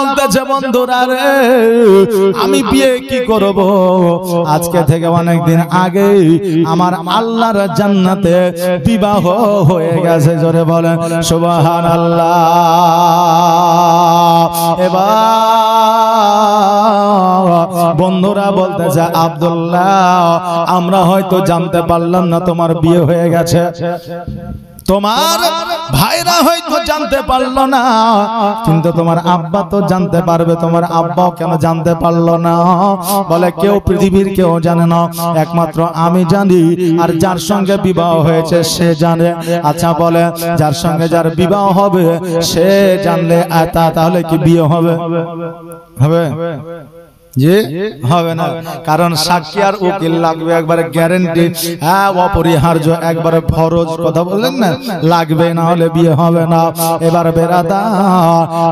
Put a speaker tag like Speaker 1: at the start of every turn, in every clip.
Speaker 1: বলতেছে বন্ধুরা রে আমি বিয়ে কি করব আজকে থেকে অনেক দিন আগে আমার আল্লাহর জান্নাতে বিবাহ হয়ে গেছে জোরে বলেন সুবহানাল্লাহ এবার বন্ধুরা বলতেছে আব্দুল্লাহ আমরা হয়তো জানতে পারলাম না তোমার বিয়ে হয়ে গেছে তোমার ভাইরা হয়তো জানতে পারলো না কিন্তু তোমার আব্বা তো জানতে পারবে তোমার আব্বাও কেন জানতে পারলো না বলে কেউ পৃথিবীর কেউ জানে না একমাত্র আমি জানি আর যার সঙ্গে বিবাহ হয়েছে সে জানে আচ্ছা বলে যার সঙ্গে যার বিবাহ হবে সে জানলে তাহলে কি বিয়ে হবে হবে জি হবে না কারণ সাক্ষী আর উকিল লাগবে একবারে গ্যারান্টি হ্যাঁ অপরিহার্য একবারে ফরজ কথা বললেন না লাগবে না হলে বিয়ে হবে না এবার বেরাদা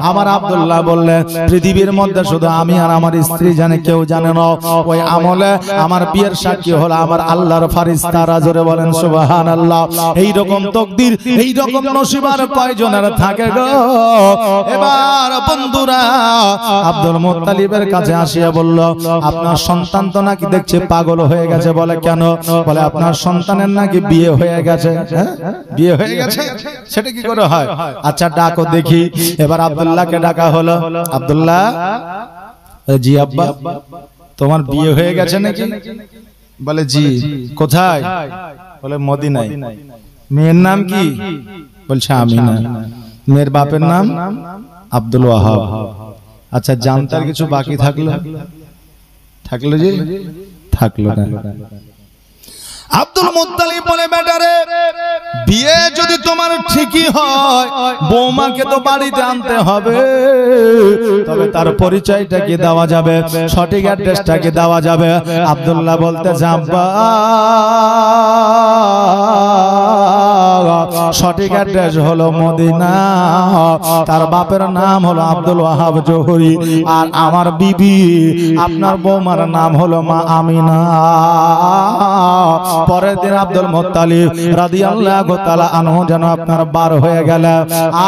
Speaker 1: আমার আব্দুল্লাহ বললেন পৃথিবীর মধ্যে শুধু আমি আর আমার স্ত্রী জানে কেউ জানে না ওই আমলে আমার বিয়ের সাক্ষী হলো আমার আল্লাহর ফেরেশতারা জোরে বলেন সুবহানাল্লাহ এই রকম তাকদীর এই রকম নসিব আর কয়জনের থাকে গো এবার বন্ধুরা আব্দুল মুত্তালিবের কাছে আসিয়া বলল আপনার সন্তান তো নাকি দেখছে পাগল হয়ে গেছে বলে কেন বলে আপনার সন্তানের নাকি বিয়ে হয়ে গেছে বিয়ে হয়ে গেছে সেটা কি করে হয় আচ্ছা ডাকো দেখি এবার আব্দুল্লাহকে ডাকা হলো আব্দুল্লাহ জি আব্বা তোমার বিয়ে হয়ে গেছে নাকি বলে জি কোথায় বলে মদিনায় মেয়ের নাম কি বলছে আমিনা মেয়ের বাপের নাম আব্দুল ওয়াহাব আচ্ছা জানতার কিছু বাকি থাকলো থাকলো জি থাকলো না আব্দুল মুত্তালিব বলে বেটারে বিয়ে যদি তোমার ঠিকই হয় বৌমাকে তো বাড়িতে আনতে হবে তবে তার পরিচয়টা কি দেওয়া যাবে সঠিক অ্যাড্রেসটা কি দেওয়া যাবে আব্দুল্লাহ বলতে আব্বা সঠিক অ্যাড্রেস হলো মদিনা তার বাপের নাম হলো আব্দুল ওয়াহাব জোহরি আর আমার বিবি আপনার বৌমার নাম হলো মা আমিনা পরের দিন আব্দুল মুত্তালিব রাদিয়াল্লাহু তাআলা আনহু যেন আপনার বার হয়ে গেল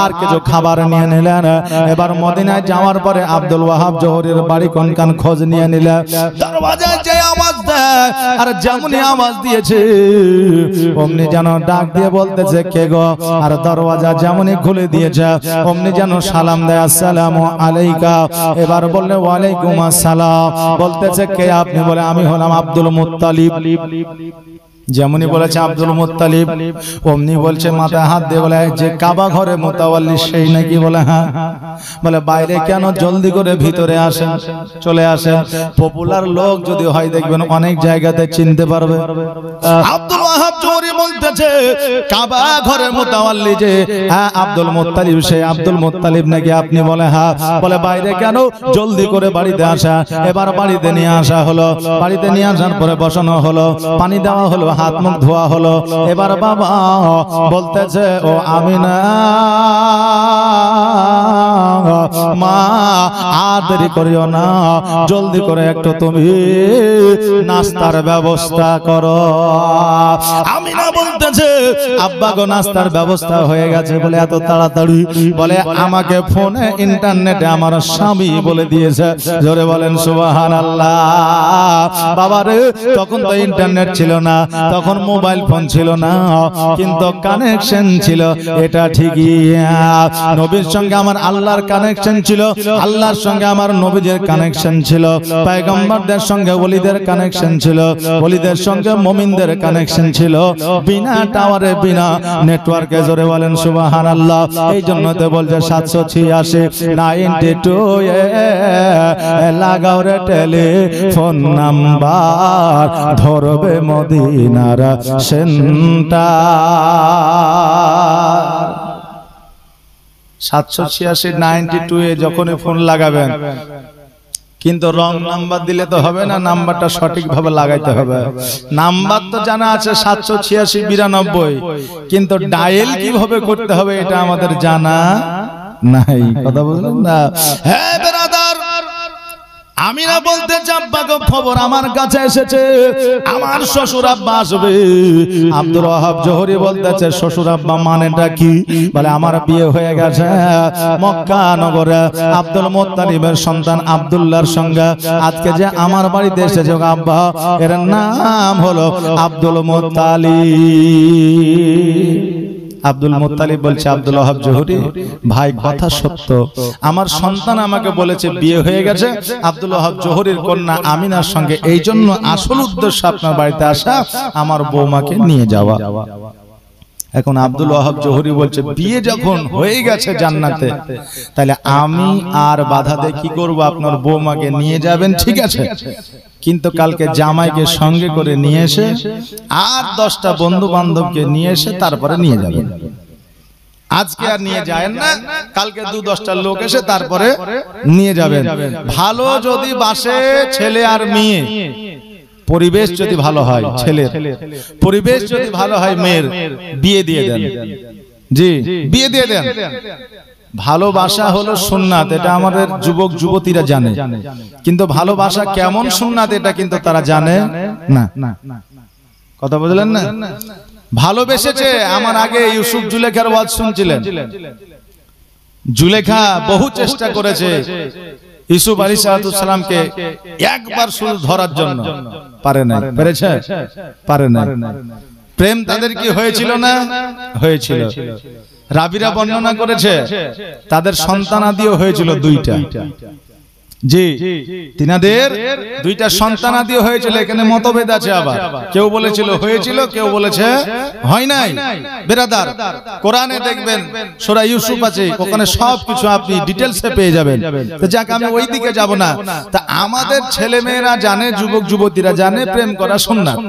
Speaker 1: আর কিছু খাবার নিয়ে নিলেন এবার মদিনায় যাওয়ার পরে আব্দুল ওয়াহাব জোহরির বাড়ি কোনখান খোঁজ নিয়ে নিলেন দরওয়াজায় যে আওয়াজ দেয় আর যেমনই আওয়াজ দিয়েছে অমনি যেন ডাক দিয়ে বলতেছে কে গো আর দরওয়াজা যেমনই খুলে দিয়েছে অমনি যেন সালাম দেয় আসসালামু আলাইকা এবার বললে ওয়ালাইকুম আসসালাম বলতেছে কে আপনি বলে আমি হলাম আব্দুল মুত্তালিব যেমনই বলেছে আব্দুল মুত্তালিব অমনি বলছে মাথায় হাত দিয়ে বলে যে কাবা ঘরে মুতাওয়াল্লি সেই নাকি বলে হ্যাঁ বলে বাইরে কেন জলদি করে ভিতরে আসেন চলে আসেন পপুলার লোক যদি হয় দেখবেন অনেক জায়গাতে চিনতে পারবে আব্দুল ওয়াহাব জোহরি বলতেছে কাবা ঘরে মুতাওয়াল্লি যে হ্যাঁ আব্দুল মুত্তালিব সেই আব্দুল মুত্তালিব নাকি আপনি বলে হ্যাঁ বলে বাইরে কেন জলদি করে বাড়িতে আসা এবার বাড়িতে নিয়ে আসা হলো বাড়িতে নিয়ে আসার পরে বসানো হলো পানি দেওয়া হলো হাত মুখ ধোয়া হলো এবার বাবা বলতেছে ও আমিনা মা আর দেরি করিও না জলদি করে একটু তুমি নাস্তার ব্যবস্থা করো আমিনা বলতেছে আব্বা গো নাস্তার ব্যবস্থা হয়ে গেছে বলে এত তাড়াতাড়ি বলে আমাকে ফোনে ইন্টারনেটে আমার স্বামী বলে দিয়েছে জোরে বলেন সুবহানাল্লাহ বাবা রে তখন তো ইন্টারনেট ছিল না তখন মোবাইল ফোন ছিল না কিন্তু কানেকশন ছিল এটা ঠিকই নবীর সঙ্গে আমার আল্লাহর কানেকশন ছিল আল্লাহর সঙ্গে আমার নবীদের কানেকশন ছিল পয়গম্বরদের সঙ্গে ওলিদের কানেকশন ছিল ওলিদের সঙ্গে মুমিনদের কানেকশন ছিল বিনা টাওয়ারে বিনা নেটওয়ার্কে জোরে বলেন সুবহানাল্লাহ এই জন্য তো বলছে 786 92 এ লাগাও রে টেলিফোন নাম্বার ধরবে মদিনার সেন্টার 786 92 এ যখনই ফোন লাগাবেন কিন্তু রং নাম্বার দিলে তো হবে না নাম্বারটা সঠিকভাবে লাগাইতে হবে নাম্বার তো জানা আছে 786 92 কিন্তু ডায়াল কিভাবে করতে হবে এটা আমাদের জানা নাই কথা বুঝলেন না হ্যাঁ ব্রাদার আমিনা বলতে আব্বা গো খবর আমার কাছে এসেছে, আমার শ্বশুর আব্বা আসবে। আব্দুল ওয়াহাব জোহরি বলতেছে শ্বশুর আব্বা মানেটা কি? বলে আমার বিয়ে হয়ে গেছে মক্কা নগরে আব্দুল মুত্তালিবের সন্তান আব্দুল্লাহর সঙ্গে। আজকে যে আমার বাড়িতে এসেছে আব্বা, এর নাম হলো আব্দুল মুত্তালিব। আব্দুল মুত্তালিব বলছে আব্দুল ওয়াহাব জোহরি ভাই কথা সত্য, আমার সন্তান আমাকে বলেছে বিয়ে হয়ে গেছে আব্দুল ওয়াহাব জোহরির কন্যা আমিনার সঙ্গে, এই জন্য আসল উদ্দেশ্য আপনার বাড়িতে আসা, আমার বৌমাকে নিয়ে যাওয়া। এখন আব্দুল ওয়াহাব জোহরি বলছে বিয়ে যখন হয়ে গেছে জান্নাতে, তাহলে আমি আর বাধা দিয়ে কি করব? আপনার বৌমাকে নিয়ে যাবেন ঠিক আছে, কিন্তু কালকে জামাইকে সঙ্গে করে নিয়ে এসে আর 10টা বন্ধু বান্ধবকে নিয়ে এসে তারপরে নিয়ে যাবেন। আজকে আর নিয়ে যাবেন না, কালকে 2-10টা লোক এসে তারপরে নিয়ে যাবেন। ভালো যদি বাসে ছেলে আর মেয়ে, পরিবেশ যদি ভালো হয় ছেলের, পরিবেশ যদি ভালো হয় মেয়ের, বিয়ে দিয়ে দেন। জি বিয়ে দিয়ে দেন। ভালোবাসা হলো সুন্নাত, এটা আমাদের যুবক যুবতীরা জানে, কিন্তু ভালোবাসা কেমন সুন্নাত এটা কিন্তু তারা জানে না। কথা বুঝলেন না? ভালোবেসেছে, আমার আগে ইউসুফ জুলেখার ওয়াজ শুনছিলেন, জুলেখা বহু চেষ্টা করেছে ইউসুফ আলাইহিস সালামকে একবার শুধু ধরার জন্য, পারে না। পেরেছে? পারে না। প্রেম তাদের কি হয়েছিল না? হয়েছিল। রাবিরা বর্ণনা করেছে তাদের সন্তানাদিও হয়েছিল 2টা। জি তিনাদের 2টা সন্তানাদিও হয়েছিল। এখানে মতভেদ আছে, আবার কেউ বলেছিল হয়েছিল, কেউ বলেছে হয় নাই। বেরাদার কোরআনে দেখবেন সূরা ইউসুফ আছে, ওখানে সবকিছু আপনি ডিটেইলসে পেয়ে যাবেন। তো যাক আমি ওই দিকে যাব না। তা আমাদের ছেলে মেয়েরা জানে, যুবক যুবতীরা জানে প্রেম করা সুন্নাত,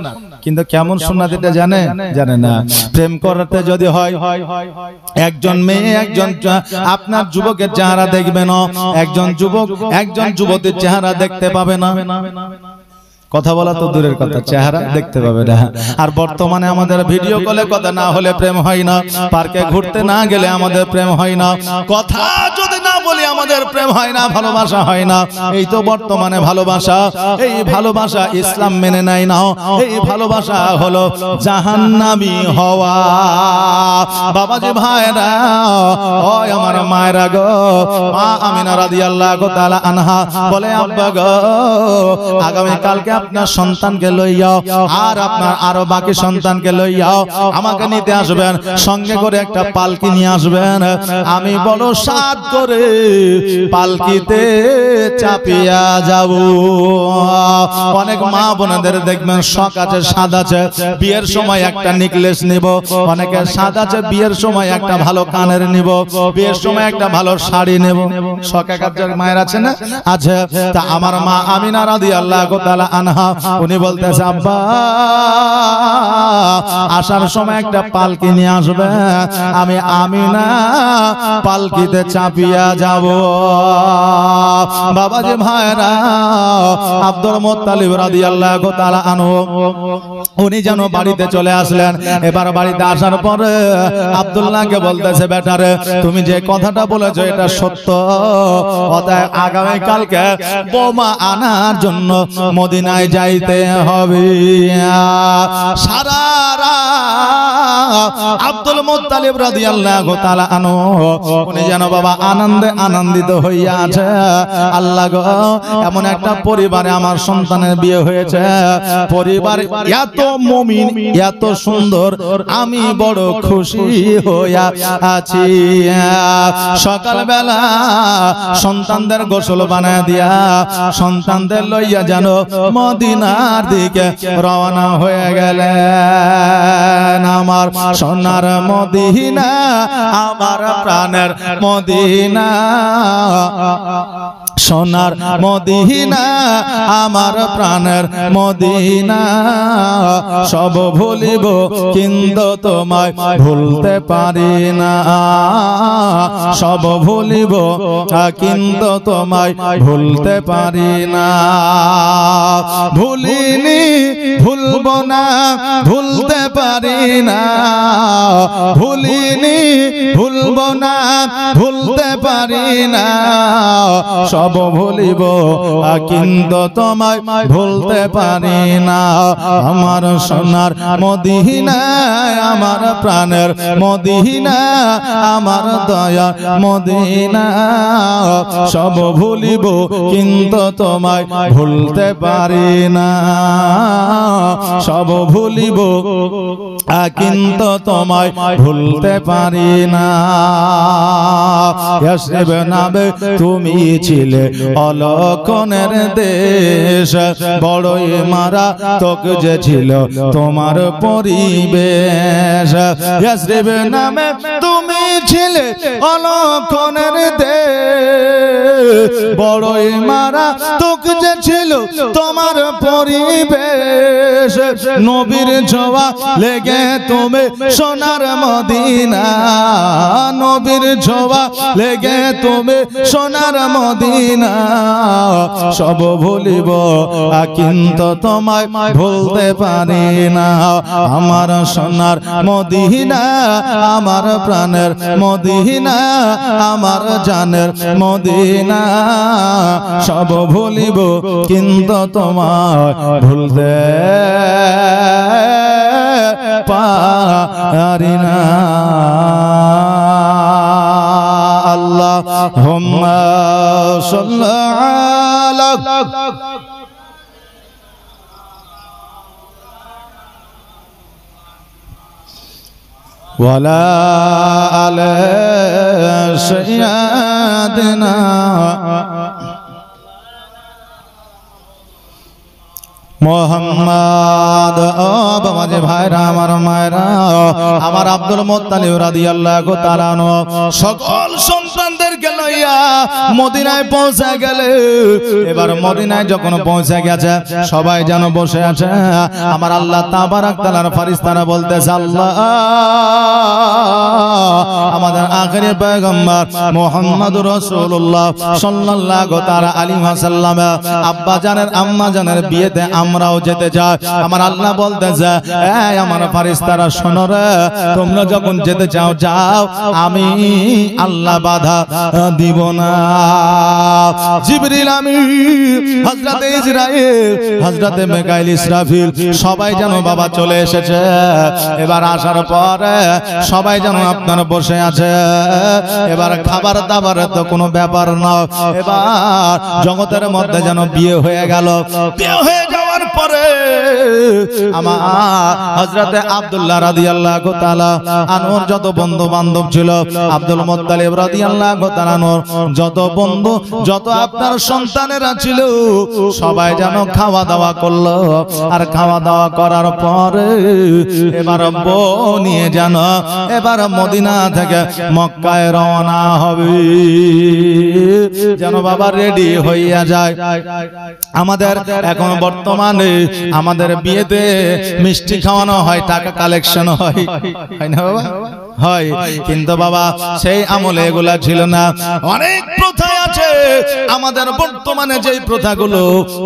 Speaker 1: কিন্তু কেমন সুন্নাত এটা জানে না। প্রেম করতে যদি হয় একজন মেয়ে একজন আপনার যুবকের চেহারা দেখবে না, একজন যুবক একজন যুবতীর চেহারা দেখতে পাবে না। কথা বলা তো দূরের কথা, চেহারা দেখতে পাবে না। আর বর্তমানে আমাদের ভিডিও কলে কথা না হলে প্রেম হয় না, পার্কে ঘুরতে না গেলে আমাদের প্রেম হয় না, কথা যদি না বলি আমাদের প্রেম হয় না, ভালোবাসা হয় না। এই তো বর্তমানে ভালোবাসা, এই ভালোবাসা ইসলাম মেনে নেয় না। এই ভালোবাসা হলো জাহান্নামী হওয়া। বাবাজি ভাইরা, ওই আমার মায়েরা গো, মা আমিনা রাদিয়াল্লাহু তাআলা আনহা বলে আব্বা গো, আগামী কালকে আপনার সন্তানকে লইয়াও আর আপনার আরো বাকি সন্তানকে লইয়াও আমাকে নিতে আসবেন, সঙ্গে করে একটা পালকি নিয়ে আসবেন। আমি বড় সাদ করে পালকিতে চাপিয়া যাব। অনেক মা বোনেদের দেখবেন শখ আছে, স্বাদ আছে, বিয়ের সময় একটা নেকলেস নিব, অনেকের স্বাদ আছে বিয়ের সময় একটা ভালো কানের নিব, বিয়ের সময় একটা ভালো শাড়ি নেব। শখ একাধার মায়ের আছে না? আছে। তা আমার মা আমিনা রাদিয়াল্লাহু তাআলা আনহা উনি বলতেছে আব্বা আসার সময় একটা পালকি নিয়ে আসবে, আমি আমিনা পালকিতে চাপিয়া যাব। বাবাজি ভাইরা, আব্দুল মুত্তালিব রাদিয়াল্লাহু তাআলা আনহু উনি যেন বাড়িতে চলে আসলেন। এবার বাড়িতে আসার পরে আব্দুল্লাহকে বলতেছে বেটারে তুমি যে কথাটা বলেছো এটা সত্য, অতএব আগামী কালকে বোমা আনার জন্য মদিনায় যাইতে হবে। সারা আব্দুল মুত্তালিব রাদিয়াল্লাহু তাআলা আনহু উনি যেন বাবা আনন্দে আনন্দিত হইয়া আছে। আল্লাহ গো, এমন একটা পরিবারে আমার সন্তানের বিয়ে হয়েছে, পরিবার এত মুমিন এত সুন্দর, আমি বড় খুশি হইয়া আছি। সকালবেলা সন্তানদের গোসল বানায় দিয়া সন্তানদের লইয়া যেন মদিনার দিকে রওনা হয়ে গেলেন। আমার সোনার মদিনা, আমার প্রাণের মদিনা, সোনার মদিনা, আমার প্রাণের মদিনা, সব ভুলিব কিন্তু তোমায় ভুলতে পারি না, সব ভুলিব কিন্তু তোমায় ভুলতে পারি না। ভুলিনি ভুলব না, ভুলতে পারি না, ভুলিনি ভুলব না, ভুলতে পারি না, সব সব ভুলিব কিন্তু তোমায় ভুলতে পারি না। আমার সোনার মদিনা, আমার প্রাণের মদিনা, আমার দয়া মদিনা, সব ভুলিব কিন্তু তোমায় ভুলতে পারি না। সব ভুলিব কিন্তু তোমায় ভুলতে পারি না। ইয়াসরিব নামে তুমি ছিলে অলক্ষণের দেশ, বড়ই মারাত্মক যে ছিল তোমার পরিবেশ। ইয়াসরিব নামে তুমি ছিলে অলক্ষণের দেশ, বড়ই মারাত্মক যে ছিল তোমার পরিবেশ। নবীর ছোঁয়া লেগে তুমি সোনার মদিনা, নবীর ছোঁয়া লেগে তুমি সোনার মদিনা, সব ভুলিব কিন্তু তোমায় ভুলতে পারি না। আমার সোনার মদিনা, আমার প্রাণের মদিনা, আমার জানের মদিনা, সব ভুলিব কিন্তু তোমায় ভুলতে পারি না। আল্লাহুম্মা সাল্লি আলা ওয়ালা আলা সাইয়্যিদিনা মোহাম্মদ। ও বাবাজি ভাইরা, আমার মায়েরা, আমার আব্দুল মুত্তালিব রাদিয়াল্লাহু তাআলা আনহু সকল সন্তানদেরকে লইয়া মদিনায় পৌঁছে গেলে। এবার মদিনায় যখন পৌঁছে গেছে সবাই যেন বসে আছে। আমার আল্লাহ তাবারাক তাআলার ফেরেশতারা বলতেছে, আল্লাহ আমাদের আখিরি পয়গম্বর মুহাম্মদুর রাসূলুল্লাহ সাল্লাল্লাহু তাআলা আলাইহি ওয়াসাল্লাম আব্বা জানের আম্মা জানের বিয়েতে আমরাও যেতে চাই। আমার আল্লাহ বলতেছে, এই আমার ফেরেশতারা শোনো রে, তোমরা যখন যেতে চাও যাও, আমি আল্লাহ বাধা দিব না। জিবরিল আমিন, হযরতে ইসরাইল, হযরতে মিকাইল, ইসরাফিল সবাই যেন বাবা চলে এসেছে। এবার আসার পরে সবাই যেন আপনার বসে আছে। এবার খাবার দাবারের তো কোনো ব্যাপার না। এবার জগতের মধ্যে যেন বিয়ে হয়ে গেল। বিয়ে হয়ে যাওয়ার পরে আমার হযরতে আব্দুল্লাহ রাদিয়াল্লাহু তাআলা আনহুর যত বন্ধু বান্ধব ছিল, আব্দুল মুত্তালিব রাদিয়াল্লাহু তাআলা আনহুর যত বন্ধু, যত আপনার সন্তানেরা ছিল, সবাই যেন খাওয়া দাওয়া করলো। আর খাওয়া দাওয়া করার পরে এবার বউ নিয়ে যেন এবার মদিনা থেকে মক্কায় রওনা হবে, যেন বাবা রেডি হইয়া যায়। আমাদের এখন বর্তমানে আমাদের বিয়েতে মিষ্টি খাওয়ানো হয়, টাকা কালেকশন হয়, হয় না বাবা? হয়। কিন্তু বাবা সেই আমলে এগুলা ছিল না। অনেক প্রথা আছে আমাদের বর্তমানে, যেই প্রথাগুলো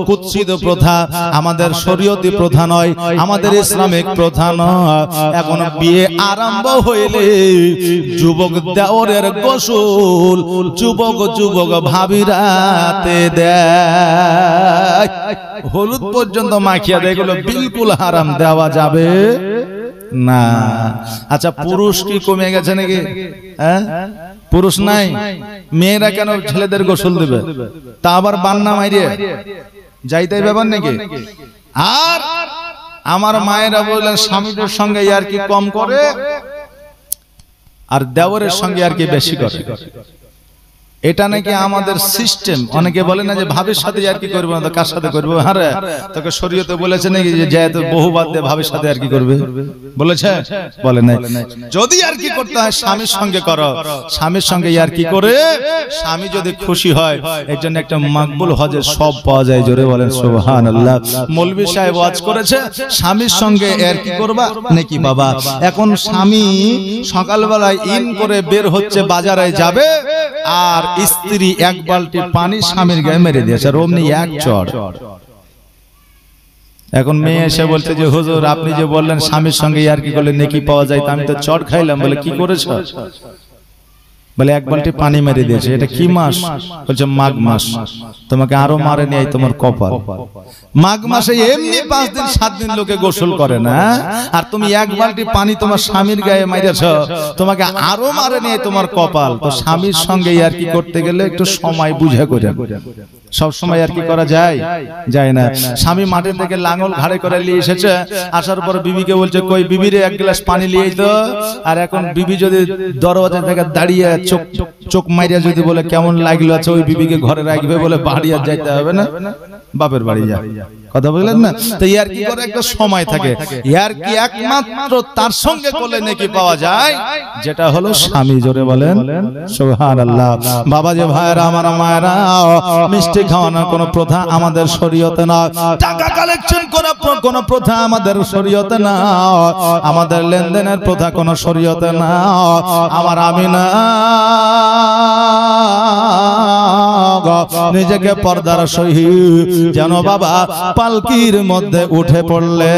Speaker 1: কুৎসিত প্রথা, আমাদের শরীয়তি প্রথা নয়, আমাদের ইসলামিক প্রথা নয়। এখন বিয়ে আরম্ভ হইলে যুবক দেওরের গোসল যুবক যুবক ভাবিরাতে দেয়, হলুদ পর্যন্ত মাখিয়া দেয়। এগুলো বিলকুল হারাম, দেওয়া যাবে না। আচ্ছা, পুরুষ কি কমে গেছে নাকি? হ্যাঁ, পুরুষ নাই, মেয়েরা কেন ছেলেদের গোসল দেবে? তা আবার বান্না মাইরে যাইতে ব্যাপার নাকি? আর আমার মায়েরা বললেন স্বামীদের সঙ্গে আর কি কম করে, আর দেওরের সঙ্গে আর কি বেশি করে। এটা নাকি আমাদের সিস্টেম। অনেকে বলে না যে ভাবির সাথে আর কি করবে না, তো কার সাথে করবে? আরে তোকে শরীয়তে বলেছে নাকি যে যায় তো বহুবাদ দিয়ে ভাবির সাথে আর কি করবে? বলেছে? বলে নাই। যদি আর কি করতে হয় স্বামীর সঙ্গে করো। স্বামীর সঙ্গে আর কি করে স্বামী যদি খুশি হয়, এর জন্য একটা মাকবুল হজের সব পাওয়া যায়। জোরে বলেন সুবহানাল্লাহ। মৌলভী সাহেব ওয়াজ করেছে, স্বামীর সঙ্গে আর কি করবা নাকি বাবা? এখন স্বামী সকালবেলায় ইন করে বের হচ্ছে, বাজারে যাবে, আর স্ত্রী এক বালতি পানি স্বামীর গায়ে মেরে দিয়েছে, আর অমনি এক চড়। এখন মেয়ে এসে বলছে যে হুজুর আপনি যে বললেন স্বামীর সঙ্গে আর কি করলে নেকি পাওয়া যায়, তা আমি তো চড় খাইলাম। বলে কি করেছ? বলে এক বালতি পানি মেরে দিয়েছে। এটা কি মাস? বলছে মাঘ মাস। তোমাকে আরো মারে নিয়ে তোমার কপাল। মাঘ মাসে এমনি 5 দিন 7 দিন লোকে গোসল করে না, আর তুমি এক বালতি পানি তোমার স্বামীর গায়ে মাইরেছ, তোমাকে আরো মারে নিয়ে তোমার কপাল। তো স্বামীর সঙ্গে আর কি করতে গেলে একটু সময় বুঝে করে, সব সময় আর কি করা যায়? যায় না। স্বামী মাঠে থেকে লাঙল ঘাড়ে করে নিয়ে এসেছে, আসার পর বিবিকে বলছে কই বিবিরে এক গ্লাস পানি নিয়ে তো। আর এখন বিবি যদি দরজা থেকে দাঁড়িয়ে চোখ মাইরিয়া যদি বলে কেমন লাগলো, আছে ওই বিবিকে ঘরে রাখবে বলে বাড়ি আর যাইতে হবে না, বাপের বাড়ি যা। কথা বললেন না? তো ইয়ার কি করে একটা সময় থাকে, ইয়ার কি একমাত্র তার সঙ্গে করলে নাকি পাওয়া যায়, যেটা হলো স্বামী। জোরে বলেন সুবহানাল্লাহ। বাবা যে ভাইরা আমার মায়েরা, মিষ্টি খাওয়ানোর কোনো প্রথা আমাদের শরীয়তে না, টাকা কালেকশন করা কোনো প্রথা আমাদের শরীয়তে না, আমাদের লেনদেনের প্রথা কোনো শরীয়তে না। আমার আমিনা নিজেকে পর্দার সহিত যেন বাবা পালকির মধ্যে উঠে পড়লে,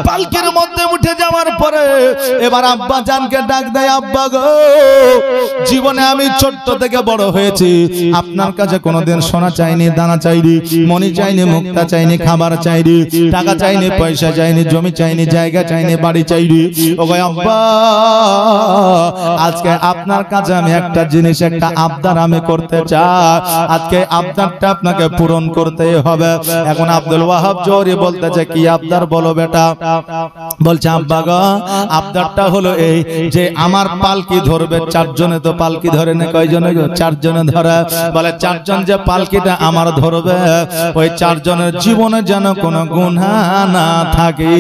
Speaker 1: পালকির মধ্যে উঠে যাওয়ার পরে এবার আব্বা জানকে ডাক দেয়, আব্বা গো, জীবনে আমি ছোট্ট থেকে বড় হয়েছি, আপনার কাছে কোনোদিন সোনা চাইনি, দানা চাইনি, মণি চাইনি, মুক্তা চাইনি, খাবার চাইনি, টাকা চাইনি, পয়সা চাইনি, জমি চাইনি, জায়গা চাইনি, বাড়ি চাইনি। ও গো আব্বা, আজকে আপনার কাছে আমি একটা জিনিস, একটা আবদার আমি করতে চাই, আজকে আবদারটা আপনাকে পূরণ করতে হবে। এখন আব্দুল ওয়াহাব জোরে বলতেছে, কি আবদার বলো বেটা? বলছে আব্বা গো, আবদারটা হলো এই যে আমার পালকি ধরবে 4 জনে, তো পালকি ধরে না কয়জনে? 4 জনে ধরে। বলে 4 জন যে পালকিটা আমার ধরবে, ওই 4 জনের জীবনে যেন কোনো গুনাহ না থাকে।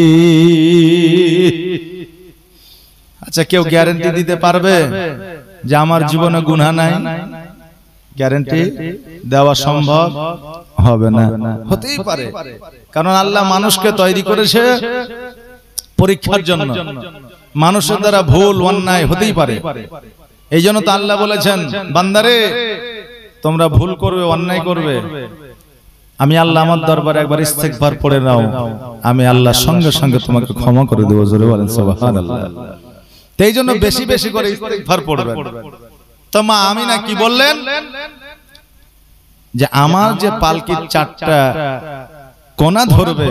Speaker 1: আচ্ছা, কেউ গ্যারান্টি দিতে পারবে যে আমার জীবনে গুনাহ নাই? গ্যারান্টি দেওয়া সম্ভব হবে না। হতেই পারে, কারণ আল্লাহ মানুষকে তৈরি করেছে পরীক্ষার জন্য। মানুষের দ্বারা ভুল অন্যায় হতেই পারে। এই জন্য তো আল্লাহ বলেছেন, বান্দারে তোমরা ভুল করবে, অন্যায় করবে, আমি আল্লাহ আমার দরবারে একবার ইস্তেগফার পড়ে নাও, আমি আল্লাহ সঙ্গে সঙ্গে তোমাকে ক্ষমা করে দেবো। জোরে বলেন সুবহানাল্লাহ। এই জন্য বেশি বেশি করে ইস্তেগফার পড়বেন। তো মা আমিনা কি বললেন? যে আমার যে পালকির 4টা কোনা ধরবে,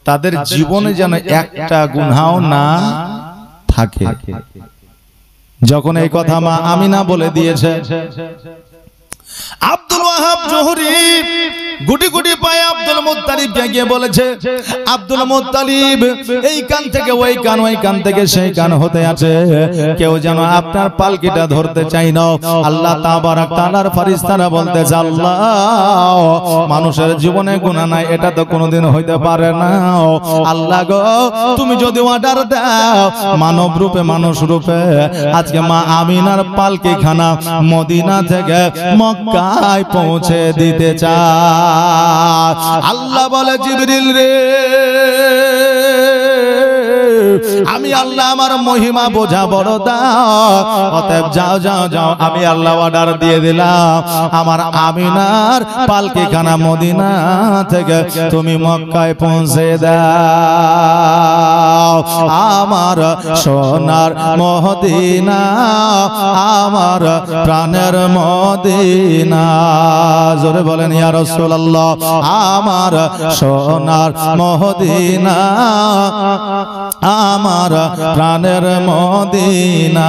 Speaker 1: তাদের জীবনে যেন একটা গুনাহ না থাকে। যখন এই কথা মা আমিনা বলে দিয়েছে, আব্দুল ওয়াহাব জোহরি গুটি গুটি পায়ে আব্দুল মুত্তালিবকে গিয়ে বলেছে, আব্দুল মুত্তালিব, এই কান থেকে ওই কান, ওই কান থেকে সেই কান হতে আছে, কেউ যেন আপনার পালকিটা ধরতে চাই না। আল্লাহ তাবারাক তাআলার ফেরেশতারা বলতেছে, আল্লাহ, মানুষের জীবনে গুনাহ নাই, এটা তো কোনোদিন হইতে পারে না। আল্লাহ গো, তুমি যদি অর্ডার দাও, মানব রূপে, মানুষ রূপে আজকে মা আমিনার পালকি খানা মদিনা থেকে মক্কায় পৌঁছে দিতে চায়। আল্লাহ বলে, জিবরিল রে, আমি আল্লাহ আমার মহিমা বোঝা বড় দাও, অতএব যাও যাও যাও, আমি আল্লাহ অর্ডার দিয়ে দিলাম, আমার আমিনার পালকি খানা মদিনা থেকে তুমি মক্কায় পৌঁছে দাও। আমার সোনার মদিনা, আমার প্রাণের মদিনা। জোরে বলেন ইয়া রাসূলুল্লাহ। আমার সোনার মদিনা, আমার প্রাণের মদিনা,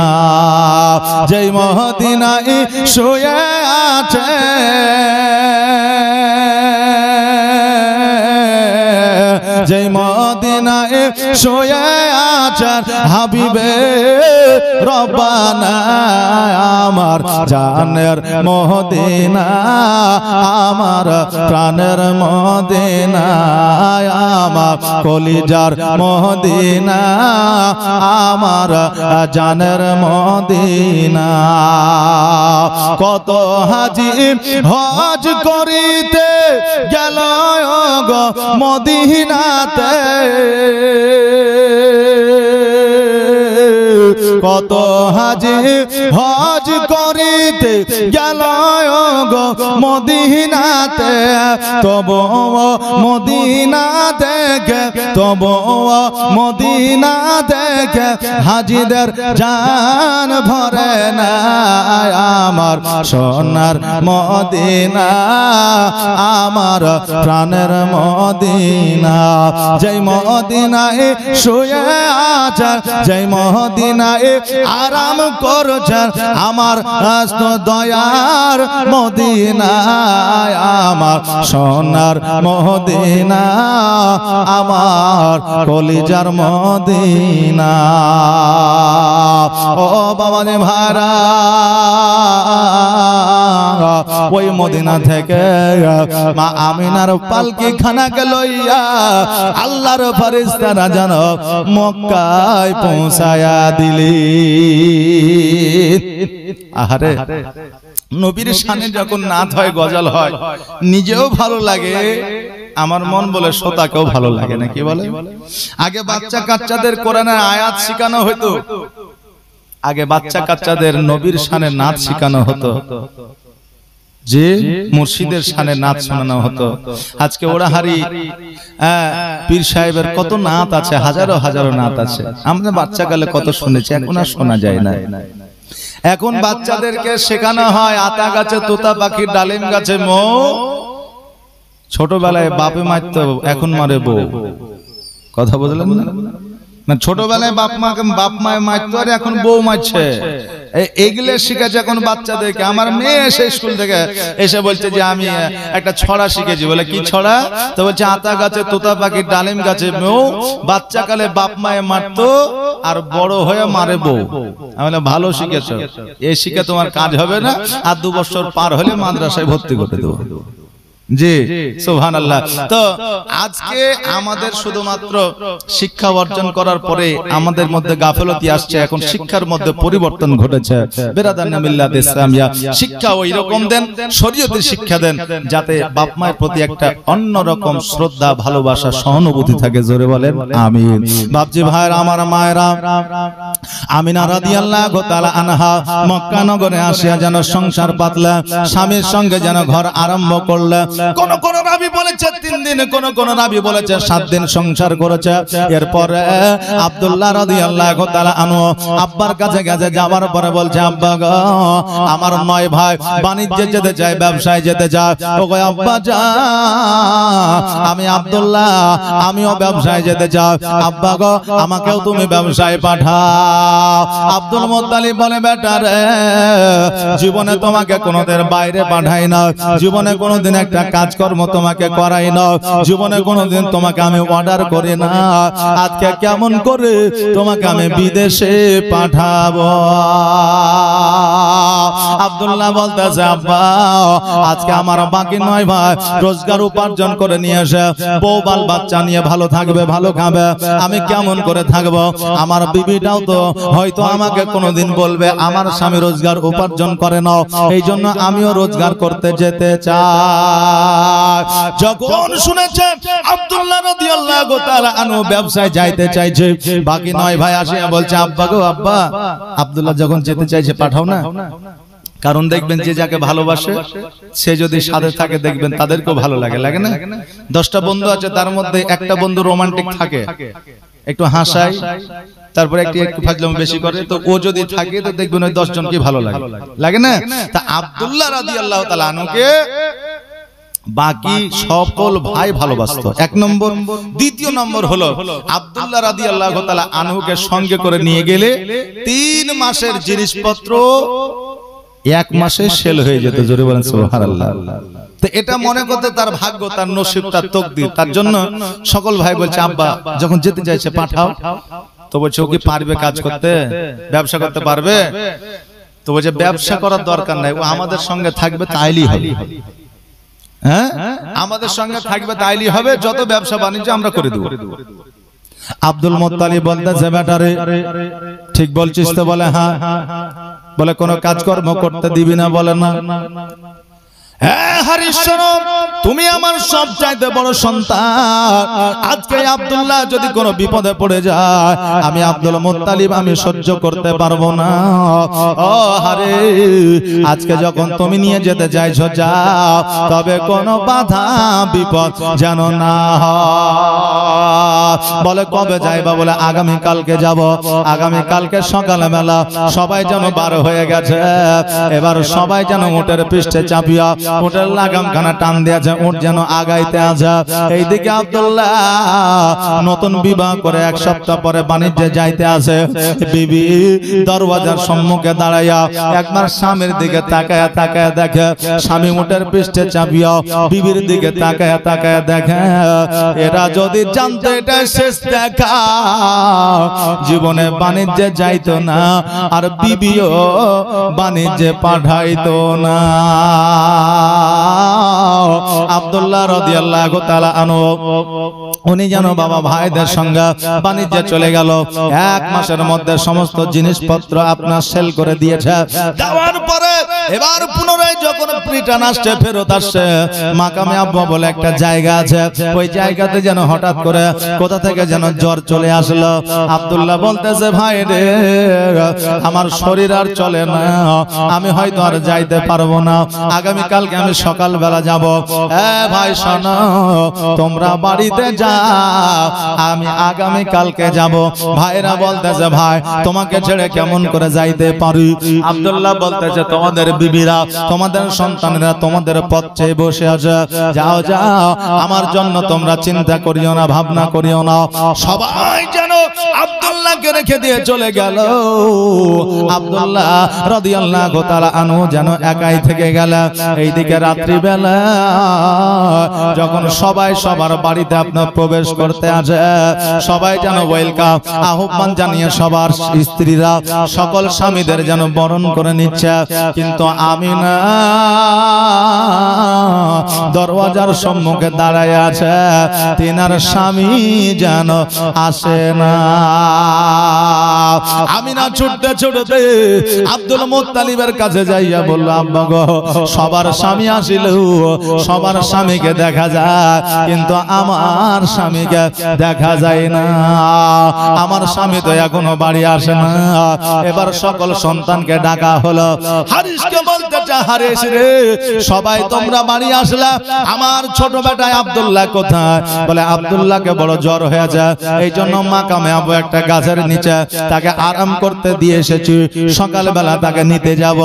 Speaker 1: যেই মদিনায় শুয়ে আছে যেই মদিনায় শুয়ে আছেন হাবিবে রব্বানা, আমার জানের মদিনা, আমার প্রাণের মদিনা, আমার কলিজার মদিনা, আমার জানের মদিনা। কত হাজি হজ করিতে গেল গো মদিনাতে, কত হাজি হজ করিতে গেল গো মদিনাতে, তবু মদিনা দেখে, তবু মদিনা দেখে হাজিদের জান ভরে না। আমার সোনার মদিনা, আমার প্রাণের মদিনা, যেই মদিনায় শুয়ে আছে, যেই মদিনায় আরাম করছেন আমার দয়ার মদিনা, আমার সোনার মদিনা, আমার কলিজার মদিনা। ও বাবা রে ভাইরা, ওই মদিনা থেকে মা আমিনার পালকি খানাকে লইয়া আল্লাহর ফেরেশতারা যেন মক্কায় পৌঁছায়া দিলি। আহারে, নবীর শানে যখন নাত হয়, গজল হয়, নিজেও ভালো লাগে, আমার মন বলে শ্রোতাকেও ভালো লাগে, না কি বলে? আগে বাচ্চা কাচ্চাদের কোরআনের আয়াত শেখানো হতো, আগে বাচ্চা কাচ্চাদের নবীর শানে নাত শেখানো হতো, যে মুর্শিদের শানে নাত শোনানো হতো। আজকে ওড়াহারি পীর সাহেবের কত নাত আছে, হাজারো হাজারো নাত আছে, আমরা বাচ্চাকালে কত শুনেছি, এখন আর শোনা যায় না। এখন বাচ্চাদেরকে শেখানো হয় আতা গাছে তোতা পাখি, ডালিম গাছে মৌ। ছোটবেলায় বাপে মারতো, এখন মারে বউ। কথা বুঝলেন না? ছোটবেলায় বাপ মায়ে মারতো, আর এখন বউ মারছে। এগুলো শিখেছে এখন বাচ্চাদেরকে। আমার মেয়ে এসে স্কুল থেকে এসে বলছে যে আমি একটা ছড়া শিখেছি। বলে কি ছড়া? তো বলছে আতা গাছে তোতা পাখি, ডালিম গাছে মৌ। বাচ্চাকালে বাপ মায়ে মারতো, আর বড় হয়ে মারে বউ। আমি বললাম ভালো শিখেছো, এই শিখে তোমার কাজ হবে না, আর 2 বছর পার হলে মাদ্রাসায় ভর্তি করে দেবো। জি সুবহানাল্লাহ। তো আজকে আমাদের শুধুমাত্র শিক্ষা অর্জন করার পরে আমাদের মধ্যে গাফলতি আসছে, এখন শিক্ষার মধ্যে পরিবর্তন ঘটেছে। বেরাদান মিল্লাত ইসলামিয়া শিক্ষা ওই রকম দেন, শরীয়তের শিক্ষা দেন, যাতে বাপ মায়ের প্রতি একটা অন্যরকম শ্রদ্ধা, ভালোবাসা, সহানুভূতি থাকে। জোরে বলেন আমিন। বাপজি ভাইরা, আমার মায়েরা, আমিনা রাদিয়াল্লাহু তাআলা আনহা মক্কা নগরে আসিয়া যেন সংসার পাতলা, স্বামীর সঙ্গে যেন ঘর আরম্ভ করলেন। কোন কোন রাবি বলেছে 3 দিন, কোন কোন রাবি বলেছে 7 দিন সংসার করেছে। এরপরে আব্দুল্লাহ রাদিয়াল্লাহু তাআলা আনহু আব্বার কাছে গেছে, যাওয়ার পরে বলছে আব্বা গো, আমার 9 ভাই বাণিজ্যে যেতে চায়, ব্যবসায় যেতে চায়। ওগো আব্বা যা, আমি আব্দুল্লাহ, আমিও ব্যবসায় যেতে চাই। আব্বা গো, আমাকেও তুমি ব্যবসায় পাঠাও। আব্দুল মুত্তালিব বলে বেটা রে, জীবনে তোমাকে কোনোদিন বাইরে পাঠাই না, জীবনে কোনোদিন একটা কাজকর্ম তোমাকে করাই না, জীবনে কোনোদিন তোমাকে আমি অর্ডার করি না, আজকে কেমন করে তোমাকে আমি বিদেশে পাঠাবো? আব্দুল্লাহ বলতেছে আব্বা, আজকে আমার বাকি 9 ভাই রোজগার উপার্জন করে নিয়ে এসে বউ বাল বাচ্চা নিয়ে ভালো থাকবে, ভালো খাবে, আমি কেমন করে থাকবো? আমার বিবিটাও তো হয়তো আমাকে কোনোদিন বলবে আমার স্বামী রোজগার উপার্জন করে নাও, এই জন্য আমিও রোজগার করতে যেতে চাই। যখন শুনেছে আব্দুল্লাহ রাদিয়াল্লাহু তাআলা আনহু ব্যবসায় যাইতে চাইছে, বাকি 9 ভাই আসে বলছে আব্বা গো আব্বা, আব্দুল্লাহ যখন যেতে চাইছে পাঠাও না। কারণ দেখবেন যে যাকে ভালোবাসে সে যদি সাথে থাকে দেখবেন তাদেরকেও ভালো লাগে, লাগে না? 10টা বন্ধু আছে, তার মধ্যে একটা বন্ধু রোমান্টিক থাকে, একটু হাসায়, তারপরে একটু ফাজলাম বেশি করে, তো ও যদি থাকে তো দেখবেন ওই 10 জনকে ভালো লাগে, লাগে না? তা আব্দুল্লাহ রাদিয়াল্লাহু তাআলা আনহুকে বাকি সকল ভাই ভালোবাসতো, 1 নম্বর। দ্বিতীয় নম্বর হলো আব্দুল্লাহ রাদিয়াল্লাহু তাআলা আনহুকে সঙ্গে করে নিয়ে গেলে 3 মাসের জিনিসপত্র 1 মাসে সেল হয়ে যেত। জোরে বলেন সুবহানাল্লাহ। তো এটা মনে করতে তার ভাগ্য, তার নসিব, তার তকদির। তার জন্য সকল ভাই বলছে আব্বা যখন যেতে চাইছে পাঠাও। তো বলছে ও কি পারবে কাজ করতে, ব্যবসা করতে পারবে? তো বলছে ব্যবসা করার দরকার নাই, ও আমাদের সঙ্গে থাকবে তাইলেই হবে। হ্যাঁ, আমাদের সঙ্গে থাকবে তাইলেই হবে, যত ব্যবসা বাণিজ্য আমরা করে দেব। আব্দুল মুত্তালিব বলতেছে বেটারে ঠিক বলছিস তো? বলে হ্যাঁ। বলে কোনো কাজকর্ম করতে দিবি না? বলে না। হ্যাঁ হারিস শোনো, তুমি আমার সবচাইতে বড় সন্তান। আজকে আব্দুল্লাহ যদি কোনো বিপদে পড়ে যায়, আমি আব্দুল মুত্তালিব আমি সহ্য করতে পারবো না। ও হারে, আজকে যখন তুমি নিয়ে যেতে চাইছো যাও, তবে কোনো বাধা বিপদ যেন না হয়। বলে কবে যাইবা? বলে আগামী কালকে যাব। আগামী কালকে সকালবেলা সবাই যেন বার হয়ে গেছে, এবার সবাই যেন উটের পৃষ্ঠে চাপিয়া উটের লাগামখানা টান দিয়েছে, উট যেন আগাইতে আছে। এইদিকে আব্দুল্লাহ নতুন বিবাহ করে 1 সপ্তাহ পরে বাণিজ্যে যাইতে আছে। বিবি দরওয়াজার সম্মুখে দাঁড়াইয়া একবার স্বামীর দিকে তাকায়া তাকায়া দেখে, স্বামী উটের পৃষ্ঠে চাপিয়া বিবির দিকে তাকায়া তাকায়া দেখে। এরা যদি জানতো এটা শেষ দেখা, জীবনে বাণিজ্যে যাইতো না, আর বিবিও বাণিজ্যে পাঠাইতো না। আব্দুল্লাহ রাদিয়াল্লাহু তাআলা আনহু উনি যেন বাবা ভাইদের সঙ্গে বাণিজ্যে চলে গেল। 1 মাসের মধ্যে সমস্ত জিনিসপত্র আপনার সেল করে দিয়েছে। দেওয়ার পরে এবার পুনরায় যখন রিটার্ন আসছে, ফেরত আসছে, মাকামে আব্বা বলে একটা জায়গা আছে, ওই জায়গাতে যেন হঠাৎ করে কোথা থেকে যেন জ্বর চলে আসলো। আব্দুল্লাহ বলতেছে, ভাই রে, আমার শরীর আর চলে না, আমি হয়তো আর যাইতে পারবো না, আগামী কালকে আমি সকালবেলা যাব। ভাই শোনো, তোমরা বাড়িতে যাও, আমি আগামী কালকে যাব। ভাইরা বলতেছে, ভাই তোমাকে ছেড়ে কেমন করে যাইতে পারি? আব্দুল্লাহ বলতেছে, তোমাদের বিবিরা, তোমাদের সন্তানেরা তোমাদের পথ চেয়ে বসে আছে, যাও যাও, আমার জন্য তোমরা চিন্তা করিও না, ভাবনা করিও না। সবাই যেন আব্দুল্লাহকে রেখে দিয়ে চলে গেল। আব্দুল্লাহ রাদিয়াল্লাহু তাআলা আনহু যেন একাই থেকে গেল। এইদিকে রাত্রিবেলা যখন সবাই সবার বাড়িতে আপনার প্রবেশ করতে আসে, সবাই যেন ওয়েলকাম আহ্বান জানিয়ে সবার স্ত্রীরা সকল স্বামীদের যেন বরণ করে নিচ্ছে। কিন্তু আমিনা দরওয়াজার সম্মুখে দাঁড়ায় আছে, তিনার স্বামী যেন আসে না। আমিনা ছুটতে ছুটতে আব্দুল মুত্তালিবের কাছে যাইয়া বলল, আব্বা গো, সবার স্বামী আসিল, সবার স্বামীকে দেখা যায়, কিন্তু আমার স্বামীকে দেখা যায় না। আমার স্বামী তো এখনো বাড়ি আসে না। এবার সকল সন্তানকে ডাকা হলো। হারিসকে বলতে চা, হারিস রে, সবাই তোমরা বাড়ি আসলা, আমার ছোট বেটা আব্দুল্লাহ কোথায়? বলে আব্দুল্লাহকে বড় জ্বর হয়েছে, এই জন্য মাকামে আবু একটা গাছের নিচে তাকে আরাম করতে দিয়ে এসেছি, সকালবেলা তাকে নিতে যাব।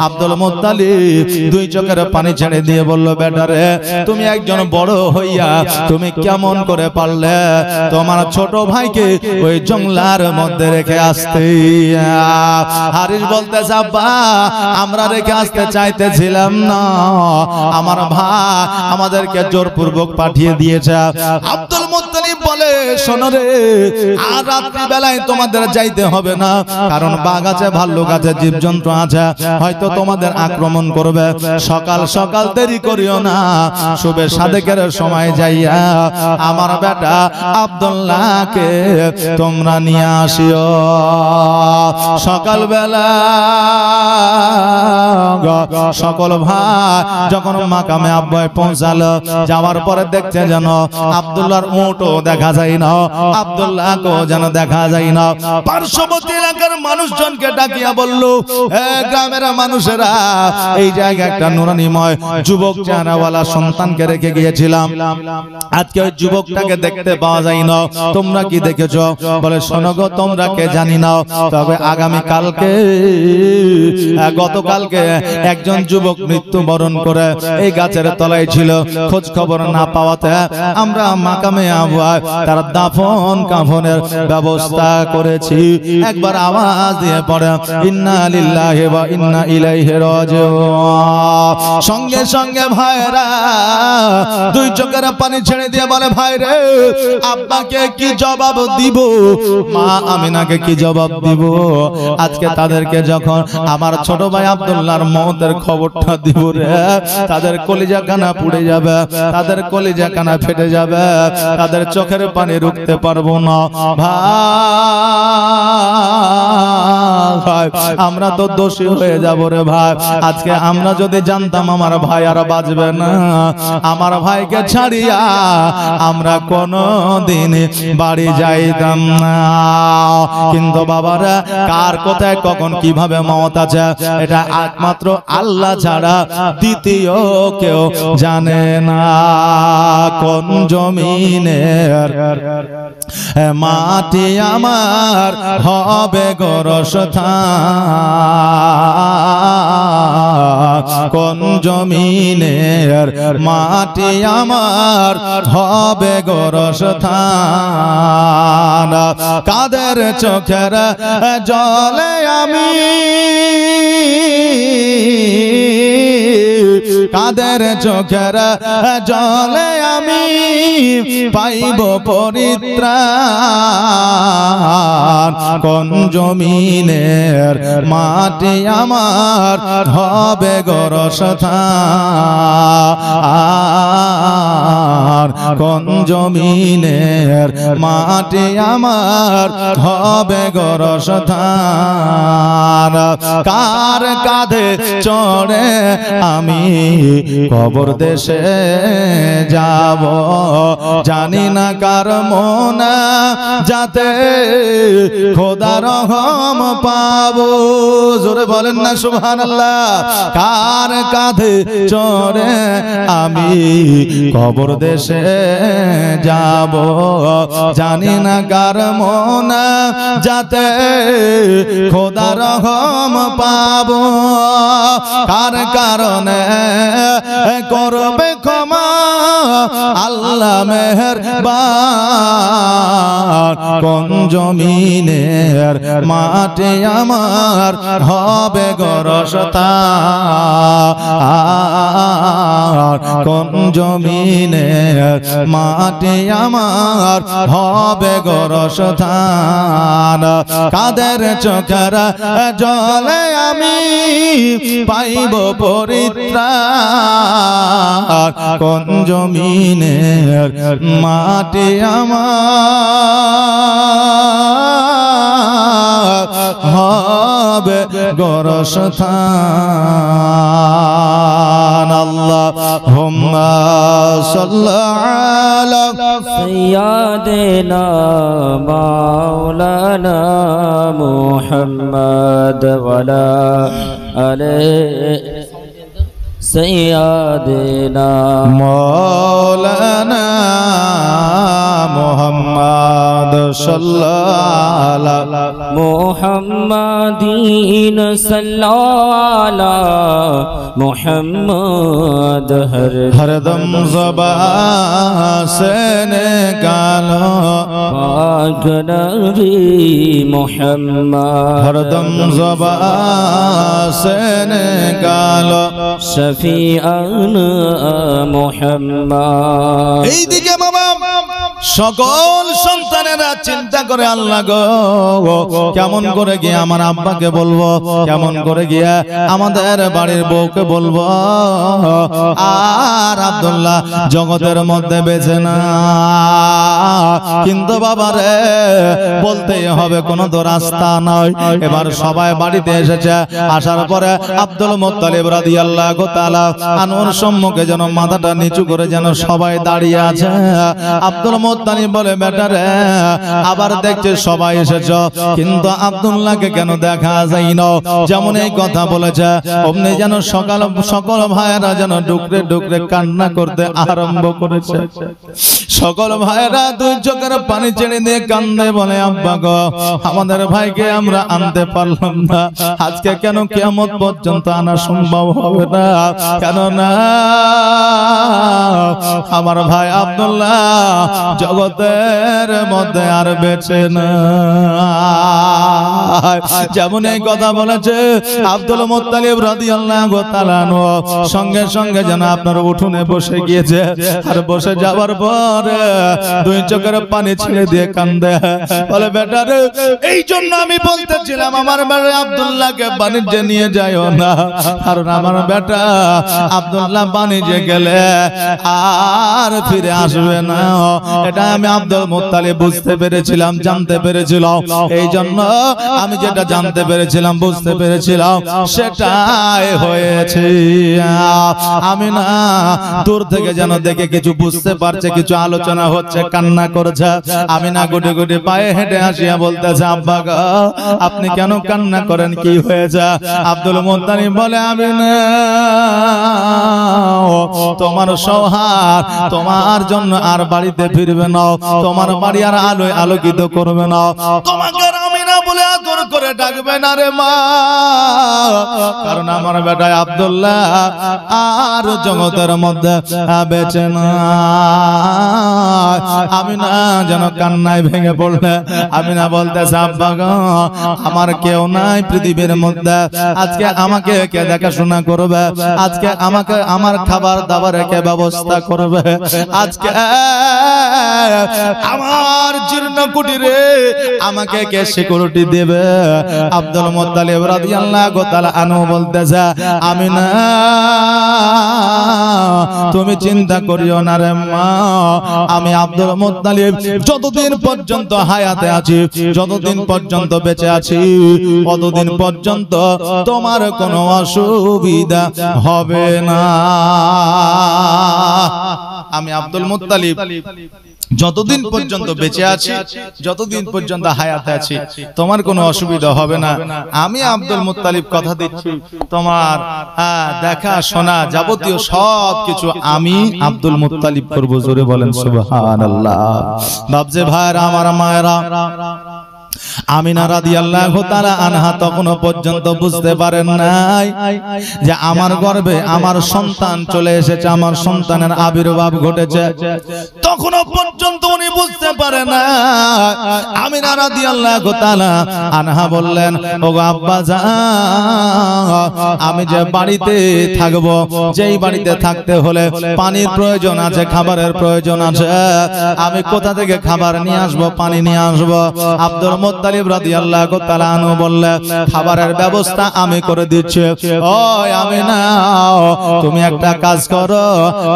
Speaker 1: আব্দুল মুত্তালিব 2 চোখের পানি ছেড়ে দিয়ে বলল, বেটা রে, তুমি একজন বড় হইয়া তুমি কেমন করে পারলে তোমার ছোট ভাইকে ওই জঙ্গলার মধ্যে রেখে আসতে? হারিস বলতেছে, আব্বা, আমরা রেখে আসতে চাইতেছিলাম না, আমার ভাই আমাদেরকে জোরপূর্বক পাঠিয়ে দিয়েছে। আব্দুল মুত্তালিব বলে, শোনো রে, আর রাত্রি বেলায় তোমাদের যাইতে হবে না, কারণ বাঘ আছে, ভাল্লুক আছে, জীবজন্তু আছে, হয়তো তোমাদের আক্রমণ করবে। সকাল সকাল দেরি করিও না, শুভে সাদেকের সময় যাইয়া আমার বেটা আব্দুল্লাহকে তোমরা নিয়ে আসিও। সকালবেলা সকল ভাই যখন মাকামে আব্বায় পৌঁছালো, যাওয়ার পরে দেখছে যেন আব্দুল্লাহর উটও দেখা যায় না, আব্দুল্লাহকেও যেন দেখা যায় না। পার্শ্ববর্তী এলাকার মানুষজনকে ডাকিয়া বলল, গ্রামের মানুষেরা, এই জায়গায় একটা নুরানিময় যুবক চেহারাওয়ালা সন্তানকে রেখে গিয়েছিলাম, আজকে ওই যুবকটাকে দেখতে পাওয়া যায় না, তোমরা কি দেখেছো? বলে, শোনো গো, তোমরা কে জানি না, তবে আগামী কালকে, গতকালকে একজন যুবক মৃত্যুবরণ করে এই গাছের তলায় ছিল, খোঁজ খবর না পাওয়াতে আমরা মাকামে আবুয় তার দাফন কাফনের ব্যবস্থা করেছি। একবার আওয়াজ দিয়ে পড়ে, ইন্না লিল্লাহি ওয়া ইন্না ইলাইহি রাজিউন। সঙ্গে সঙ্গে ভাইরা 2 চোখের পানি ছেড়ে দিয়ে বলে, ভাই রে, আব্বাকে কি জবাব দিব, মা আমিনাকে কি জবাব দিব? আজকে তাদেরকে যখন আমার ছোট ভাই আব্দুল্লাহর মওতের খবরটা দিব রে, তাদের কলিজা কানা পুড়ে যাবে, তাদের কলিজা কানা ফেটে যাবে, তাদের চোখের পানি রুখতে পারবো না। ভাই আমরা তো দোষী হয়ে যাব রে ভাই। আজকে আমরা যদি জানতাম আমার ভাই আর বাঁচবে না, আমার ভাইকে ছাড়িয়া আমরা কোনদিন বাড়ি যাইতাম না। কিন্তু বাবারা, কার কোথায় কখন কিভাবে মওত আছে এটা একমাত্র আল্লাহ ছাড়া দ্বিতীয় কেউ জানে না। কোন জমিনের মাটি আমার হবে গোরস্থান, কোন জমিনের মাটি আমার হবে গোরস্থান। কাদের চোখের জলে আমি, কাদের চোখের জলে আমি পাইব পরিত্রাণ, কোন জমিনের মাটি আমার হবে গোরস্থান, কোন জমিনের মাটি আমার হবে গোরস্থান। কার কাঁধে চড়ে আমি কবর দেশে যাব, জানি না কার মন যাতে খোদা রহম পাবো। জোরে বলেন না সুবহানাল্লাহ। কার কাঁধে চড়ে আমি কবর দেশে যাব, জানি না কার মন যাতে খোদা রহম পাবো। কার কারণে করবে ক্ষমা আল্লাহ মেহেরবান, কোন জমিনের মাটি আমার হবে গোরস্থান, কোন জমিনের মাটি আমার হবে গোরস্থান। কাদের চোখের জলে আমি পাইব পরিত্রাণ, কোন জমিনের মাটি আমার হবে গোরস্থান। আল্লাহুম্মা সাল্লি আলা
Speaker 2: সাইয়্যিদিনা মাওলানা মুহাম্মদ ওয়া আলা আলিহি সাইয়্যিদিনা
Speaker 1: মাওলানা মুহাম্মদ সাল্লাল্লাহু আলা
Speaker 2: মুহাম্মাদিন সাল্লাল্লাহু মুহাম্মদ
Speaker 1: हरदम ज़बान से निकालो
Speaker 2: पाक नबी मुहम्मद,
Speaker 1: हरदम ज़बान से निकालो
Speaker 2: शफीअन मुहम्मद।
Speaker 1: এই দিকে বাবা সকল সন্তানেরা চিন্তা করে আল্লাহ গো কেমন করে গিয়ে আমার আব্বাকে বলবো, কেমন করে গিয়ে আমাদের বাড়ির বউকে বলবো আর আব্দুল্লাহ জগতের মধ্যে বেঁচে না। কিন্তু বাবারে বলতেই হবে, কোনো তো রাস্তা নয়। এবার সবাই বাড়িতে এসেছে, আসার পরে আব্দুল মুত্তালিব রাদিয়াল্লাহু তাআলা আনহুর সম্মুখে যেন মাথাটা নিচু করে যেন সবাই দাঁড়িয়ে আছে। আব্দুল মুত্তালিব বলে, বেটা রে, আবার দেখছে সবাই এসেছো, কিন্তু আব্দুল্লাহকে কেন দেখা যায় না? যেমন এই কথা বলেছে অমনি যেন সকল ভাইয়েরা যেন ডুকরে ডুকরে কান্না করতে আরম্ভ করেছে। সকল ভাইয়েরা দুই চোখের পানি ছেড়ে দিয়ে কান্দে, বলে আব্বা গো, আমাদের ভাইকে আমরা আনতে পারলাম না, আজকে কেন কিয়ামত পর্যন্ত আনা সম্ভব হবে না, কেননা আমার ভাই আব্দুল্লাহ জগতের মধ্যে আর বেঁচে না। যেমন এই কথা বলেছে আব্দুল মুত্তালিব রাদিয়াল্লাহু তাআলা আনহু, সঙ্গে সঙ্গে যেন আপনার উঠোনে বসে গিয়েছে, আর বসে যাওয়ার পরে দুই চোখের পানি ছেড়ে দিয়ে কান্দে, বলে বেটা রে, এই জন্য আমি বলতেছিলাম আমার বেটা আব্দুল্লাহকে বাণিজ্যে নিয়ে যাইও না, কারণ আমার বেটা আব্দুল্লাহ বাণিজ্যে গেলে আর ফিরে আসবে না। এটা আমি আব্দুল মুত্তালিব বুঝতে পেরেছিলাম, জানতে পেরেছিলাম। এই জন্য আমি যেটা জানতে পেরেছিলাম, বুঝতে পেরেছিলাম, সেটাই হয়েছে। আমি না দূর থেকে যেন দেখে কিছু বুঝতে পারছে, কিছু আলোচনা হচ্ছে, কান্না করছে। আমি না গুটি গুটি পায়ে হেঁটে আসিয়া বলতেছে, আব্বা গো আপনি কেন কান্না করেন, কি হয়েছে? আব্দুল মুত্তালিব বলে, আমি না তোমার সোহাগ তোমার জন্য আর বাড়িতে ফিরবে না, তোমার বাড়ি আর আলোয় আলোকিত করবে না, তোমাকে আমি না বলে আদর করে ডাকবে না রে মা, কারণ আমার বেটা আব্দুল্লাহ আর জগতের মধ্যে বেঁচে না। আমি না যেন কান্নায় ভেঙে পড়লে আমি না বলতেছে, আব্বা গো আমার কেউ নাই পৃথিবীর মধ্যে, আজকে আমাকে কে দেখাশোনা করবে, আজকে আমাকে আমার খাবার দাবারের কে ব্যবস্থা করবে, আজকে আমার জীর্ণ কুটিরে আমাকে কে সিকিউরিটি দেবে? আব্দুল মুত্তালিব রাদিয়াল্লাহু তাআলা আনহু বলতেছে, আমি না তুমি চিন্তা করিও না রে মা, আমি আব্দুল মুত্তালিব যতদিন পর্যন্ত হায়াতে আছি, যতদিন পর্যন্ত বেঁচে আছি, ততদিন পর্যন্ত তোমার কোনো অসুবিধা হবে না। আমি আব্দুল মুত্তালিব যতদিন পর্যন্ত বেঁচে আছি, যতদিন পর্যন্ত হায়াতে আছি, তোমার কোনো অসুবিধা হবে না। আমি আব্দুল মুত্তালিব কথা দিচ্ছি, তোমার দেখা শোনা যাবতীয় সব কিছু আমি আব্দুল মুত্তালিব করব। জোরে বলেন সুবহানাল্লাহ। বাপজে ভাইরা, আমার মায়েরা, আমিনা রাদিয়াল্লাহু তাআলা আনহা তখনও পর্যন্ত বুঝতে পারেন নাই যে আমার গর্ভে আমার সন্তান চলে এসেছে, আমার সন্তানের আবির্ভাব ঘটেছে। তখনও পর্যন্ত উনি বুঝতে পারেন না। আমিনা রাদিয়াল্লাহু তাআলা আনহা বললেন, ওগো আব্বা জান, আমি যে বাড়িতে থাকব, যেই বাড়িতে থাকতে হলে পানির প্রয়োজন আছে, খাবারের প্রয়োজন আছে, আমি কোথা থেকে খাবার নিয়ে আসবো, পানি নিয়ে আসবো? আব্দুল মুত্তালিব রাদিয়াল্লাহু তাআলা আনহু বললেন, খাবারের ব্যবস্থা আমি করে দিচ্ছি। ওই আমিনা, তুমি একটা কাজ করো,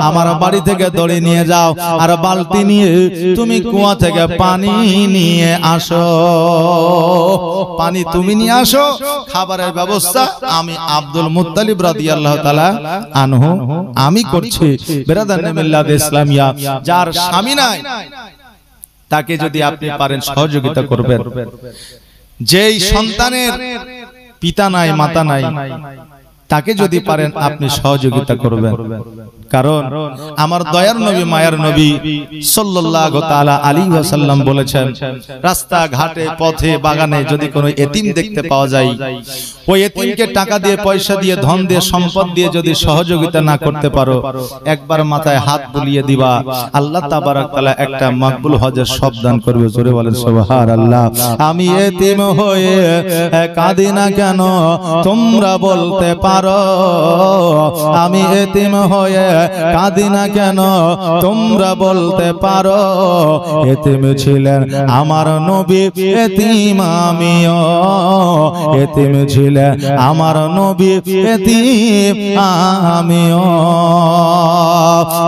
Speaker 1: আমার বাড়ি থেকে দড়ি নিয়ে যাও, আর বালতি নিয়ে তুমি কুয়া থেকে পানি নিয়ে আসো, পানি তুমি নিয়ে আসো, খাবারের ব্যবস্থা আমি আব্দুল মুত্তালিব রাদিয়াল্লাহু তাআলা আনহু আমি করছি। বিরাদার মিল্লাত ইসলামিয়া, যার স্বামী নাই তাকে যদি আপনি পারেন সহযোগিতা করবেন, যেই সন্তানের পিতা নাই মাতা নাই তাকে যদি পারেন আপনি সহযোগিতা করবেন। কারণ আমার দয়ার নবী মায়ার নবী সাল্লাল্লাহু তাআলা আলাইহি ওয়াসাল্লাম বলেছেন, রাস্তা ঘাটে পথে বাগানে যদি কোনো এতিম দেখতে পাওয়া যায়, ওই এতিমকে টাকা দিয়ে, পয়সা দিয়ে, ধন দিয়ে, সম্পদ দিয়ে যদি সহযোগিতা না করতে পারো, একবার মাথায় হাত বুলিয়ে দিবা, আল্লাহ তাবারক তাআলা একটা মাকবুল হজের সব দান করবে। জোরে বলেন সুবহানাল্লাহ। আমি এতিম হয়ে কাঁদি না কেন তোমরা বলতে পারো, আমি এতিম হয়ে কাঁদি না কেন তোমরা বলতে পারো, এতিম ছিলেন আমার নবী, এতিম আমিও, এতিম ছিলেন আমার নবী, এতিম আমিও।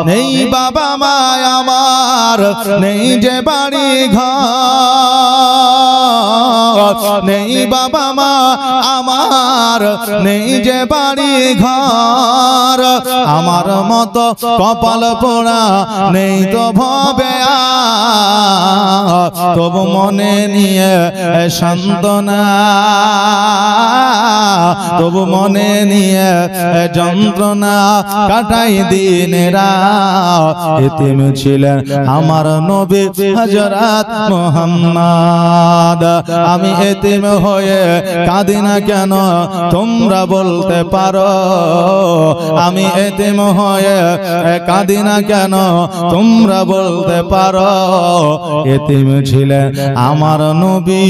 Speaker 1: নেই বাবা মা আমার, নেই যে বাড়ি ঘর, নেই বাবা মা আমার, নেই যে বাড়ি ঘর, আমার মতো কপাল পোড়া নেই তো ভবে, তবু মনে নিয়ে সান্ত্বনা, তবু মনে নিয়ে যন্ত্রণা কাটাই দিনেরা, এতিম ছিলেন আমার নবী হযরত মুহাম্মদ। আমি এতিম হয়ে কাঁদি না কেন তোমরা বলতে পারো, আমি এতিম হয়ে কাঁদি না কেন তোমরা বলতে পারো, এতিম ছিলেন আমার নবী,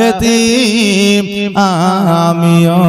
Speaker 1: এতিম আমিও।